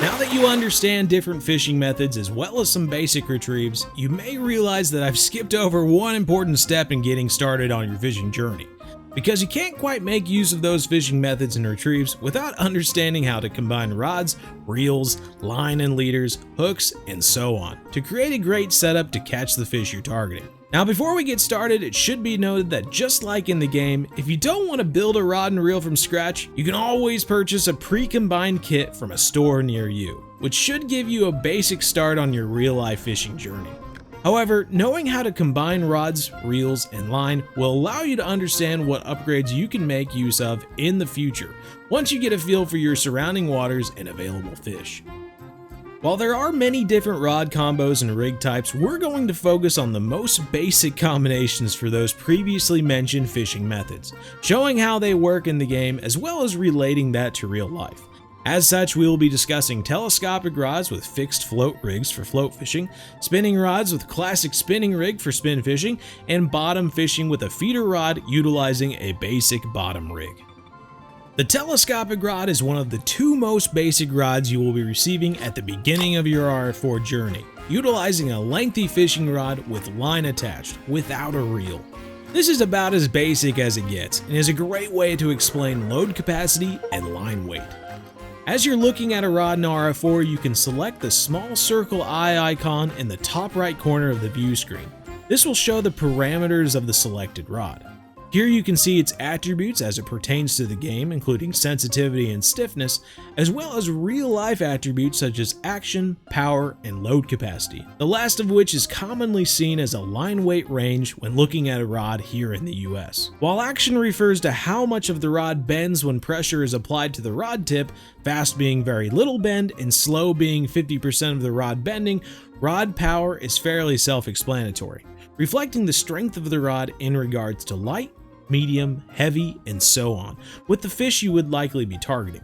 Now that you understand different fishing methods as well as some basic retrieves, you may realize that I've skipped over one important step in getting started on your fishing journey. Because you can't quite make use of those fishing methods and retrieves without understanding how to combine rods, reels, line and leaders, hooks, and so on to create a great setup to catch the fish you're targeting. Now before we get started, it should be noted that just like in the game, if you don't want to build a rod and reel from scratch, you can always purchase a pre-combined kit from a store near you, which should give you a basic start on your real-life fishing journey. However, knowing how to combine rods, reels, and line will allow you to understand what upgrades you can make use of in the future once you get a feel for your surrounding waters and available fish. While there are many different rod combos and rig types, we're going to focus on the most basic combinations for those previously mentioned fishing methods, showing how they work in the game as well as relating that to real life. As such, we will be discussing telescopic rods with fixed float rigs for float fishing, spinning rods with classic spinning rig for spin fishing, and bottom fishing with a feeder rod utilizing a basic bottom rig. The telescopic rod is one of the two most basic rods you will be receiving at the beginning of your RF4 journey, utilizing a lengthy fishing rod with line attached, without a reel. This is about as basic as it gets, and is a great way to explain load capacity and line weight. As you're looking at a rod in RF4, you can select the small circle eye icon in the top right corner of the view screen. This will show the parameters of the selected rod. Here you can see its attributes as it pertains to the game, including sensitivity and stiffness, as well as real-life attributes such as action, power, and load capacity, the last of which is commonly seen as a line weight range when looking at a rod here in the US. While action refers to how much of the rod bends when pressure is applied to the rod tip, fast being very little bend and slow being 50% of the rod bending, rod power is fairly self-explanatory, reflecting the strength of the rod in regards to light, medium, heavy, and so on, with the fish you would likely be targeting.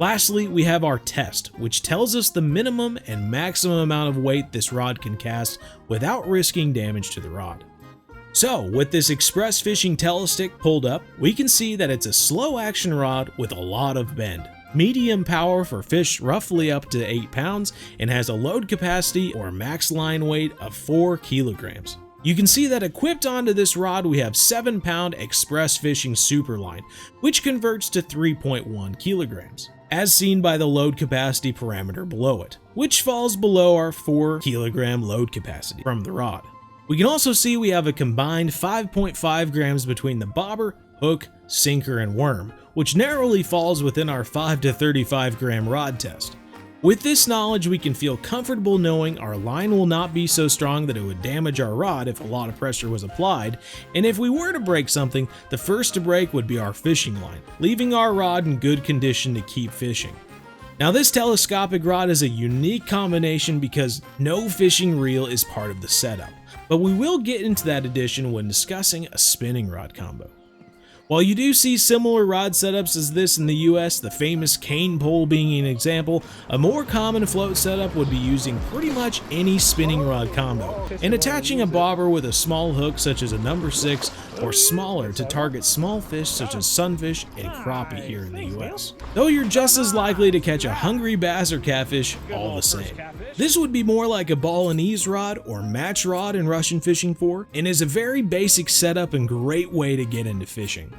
Lastly, we have our test, which tells us the minimum and maximum amount of weight this rod can cast without risking damage to the rod. So, with this express fishing telestick pulled up, we can see that it's a slow action rod with a lot of bend, medium power for fish roughly up to 8 pounds, and has a load capacity or max line weight of 4 kilograms. You can see that equipped onto this rod we have 7-pound Express Fishing Superline, which converts to 3.1 kilograms, as seen by the load capacity parameter below it, which falls below our 4 kilogram load capacity from the rod. We can also see we have a combined 5.5 grams between the bobber, hook, sinker, and worm, which narrowly falls within our 5 to 35 gram rod test. With this knowledge, we can feel comfortable knowing our line will not be so strong that it would damage our rod if a lot of pressure was applied, and if we were to break something, the first to break would be our fishing line, leaving our rod in good condition to keep fishing. Now this telescopic rod is a unique combination because no fishing reel is part of the setup, but we will get into that addition when discussing a spinning rod combo. While you do see similar rod setups as this in the US, the famous cane pole being an example, a more common float setup would be using pretty much any spinning rod combo, and attaching a bobber with a small hook such as a number 6 or smaller to target small fish such as sunfish and crappie here in the US. Though you're just as likely to catch a hungry bass or catfish all the same. This would be more like a ball and ease rod or match rod in Russian fishing 4, and is a very basic setup and great way to get into fishing.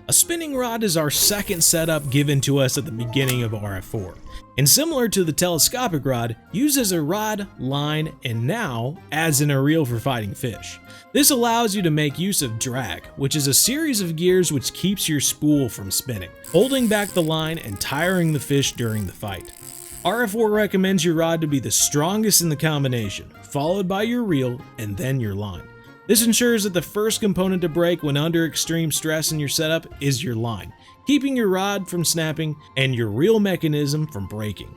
A spinning rod is our second setup given to us at the beginning of RF4, and similar to the telescopic rod, uses a rod, line, and now adds in a reel for fighting fish. This allows you to make use of drag, which is a series of gears which keeps your spool from spinning, holding back the line and tiring the fish during the fight. RF4 recommends your rod to be the strongest in the combination, followed by your reel and then your line. This ensures that the first component to break when under extreme stress in your setup is your line, keeping your rod from snapping and your reel mechanism from breaking.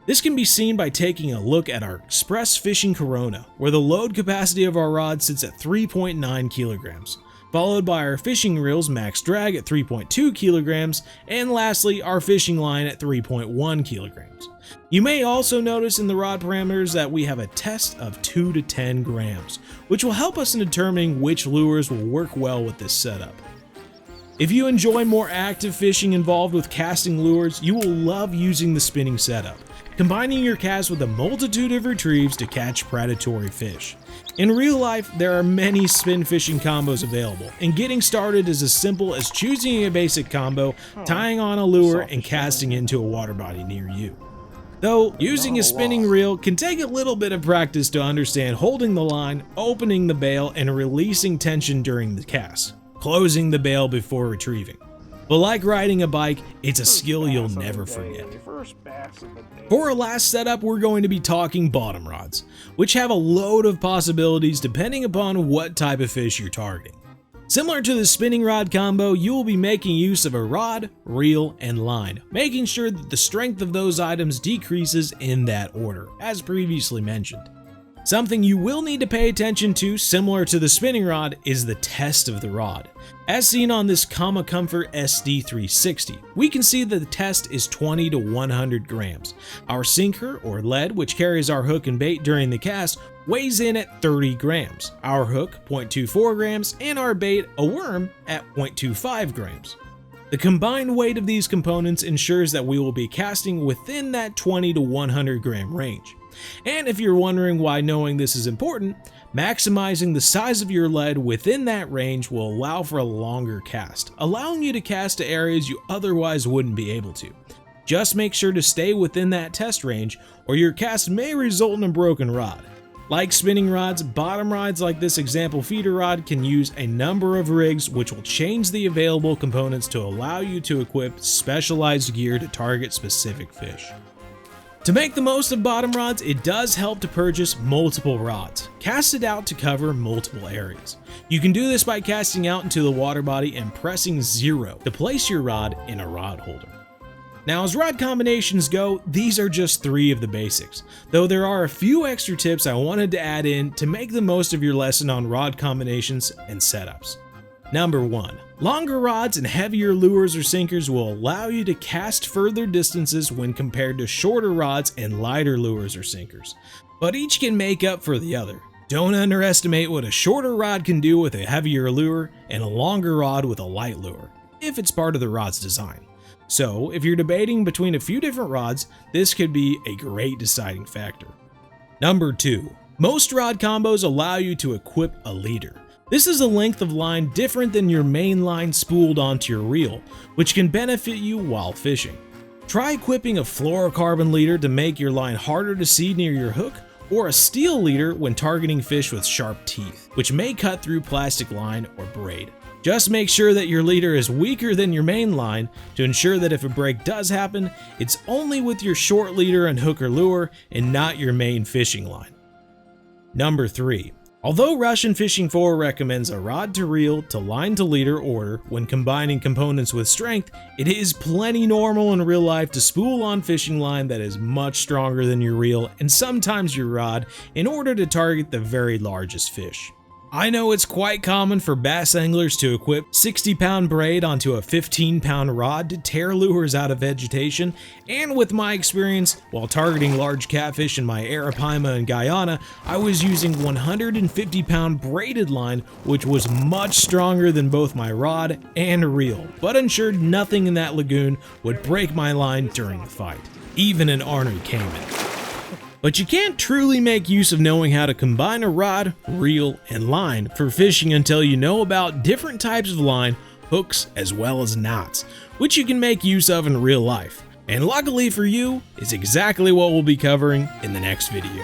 This can be seen by taking a look at our Express Fishing Corona, where the load capacity of our rod sits at 3.9 kilograms, followed by our fishing reel's max drag at 3.2 kilograms, and lastly our fishing line at 3.1 kilograms. You may also notice in the rod parameters that we have a test of 2 to 10 grams, which will help us in determining which lures will work well with this setup. If you enjoy more active fishing involved with casting lures, you will love using the spinning setup, combining your cast with a multitude of retrieves to catch predatory fish. In real life, there are many spin fishing combos available, and getting started is as simple as choosing a basic combo, tying on a lure, and casting into a water body near you. Though, using a spinning reel can take a little bit of practice to understand holding the line, opening the bail, and releasing tension during the cast, closing the bail before retrieving. But like riding a bike, it's a skill you'll never forget. For our last setup, we're going to be talking bottom rods, which have a load of possibilities depending upon what type of fish you're targeting. Similar to the spinning rod combo, you will be making use of a rod, reel, and line, making sure that the strength of those items decreases in that order, as previously mentioned. Something you will need to pay attention to, similar to the spinning rod, is the test of the rod. As seen on this Kama Comfort SD360, we can see that the test is 20 to 100 grams. Our sinker, or lead, which carries our hook and bait during the cast, weighs in at 30 grams, our hook 0.24 grams, and our bait, a worm, at 0.25 grams. The combined weight of these components ensures that we will be casting within that 20 to 100 gram range. And if you're wondering why knowing this is important, maximizing the size of your lead within that range will allow for a longer cast, allowing you to cast to areas you otherwise wouldn't be able to. Just make sure to stay within that test range, or your cast may result in a broken rod. Like spinning rods, bottom rods like this example feeder rod can use a number of rigs which will change the available components to allow you to equip specialized gear to target specific fish. To make the most of bottom rods, it does help to purchase multiple rods, casted out to cover multiple areas. You can do this by casting out into the water body and pressing 0 to place your rod in a rod holder. Now, as rod combinations go, these are just 3 of the basics, though there are a few extra tips I wanted to add in to make the most of your lesson on rod combinations and setups. Number 1. Longer rods and heavier lures or sinkers will allow you to cast further distances when compared to shorter rods and lighter lures or sinkers, but each can make up for the other. Don't underestimate what a shorter rod can do with a heavier lure and a longer rod with a light lure, if it's part of the rod's design. So, if you're debating between a few different rods, this could be a great deciding factor. Number 2. Most rod combos allow you to equip a leader. This is a length of line different than your main line spooled onto your reel, which can benefit you while fishing. Try equipping a fluorocarbon leader to make your line harder to see near your hook, or a steel leader when targeting fish with sharp teeth, which may cut through plastic line or braid. Just make sure that your leader is weaker than your main line to ensure that if a break does happen, it's only with your short leader and hook or lure and not your main fishing line. Number 3. Although Russian Fishing 4 recommends a rod to reel to line to leader order when combining components with strength, it is plenty normal in real life to spool on fishing line that is much stronger than your reel and sometimes your rod in order to target the very largest fish. I know it's quite common for bass anglers to equip 60-pound braid onto a 15-pound rod to tear lures out of vegetation, and with my experience, while targeting large catfish in my Arapaima in Guyana, I was using 150-pound braided line, which was much stronger than both my rod and reel, but ensured nothing in that lagoon would break my line during the fight, even an ornery caiman. But you can't truly make use of knowing how to combine a rod, reel, and line for fishing until you know about different types of line, hooks, as well as knots, which you can make use of in real life. And luckily for you, it's exactly what we'll be covering in the next video.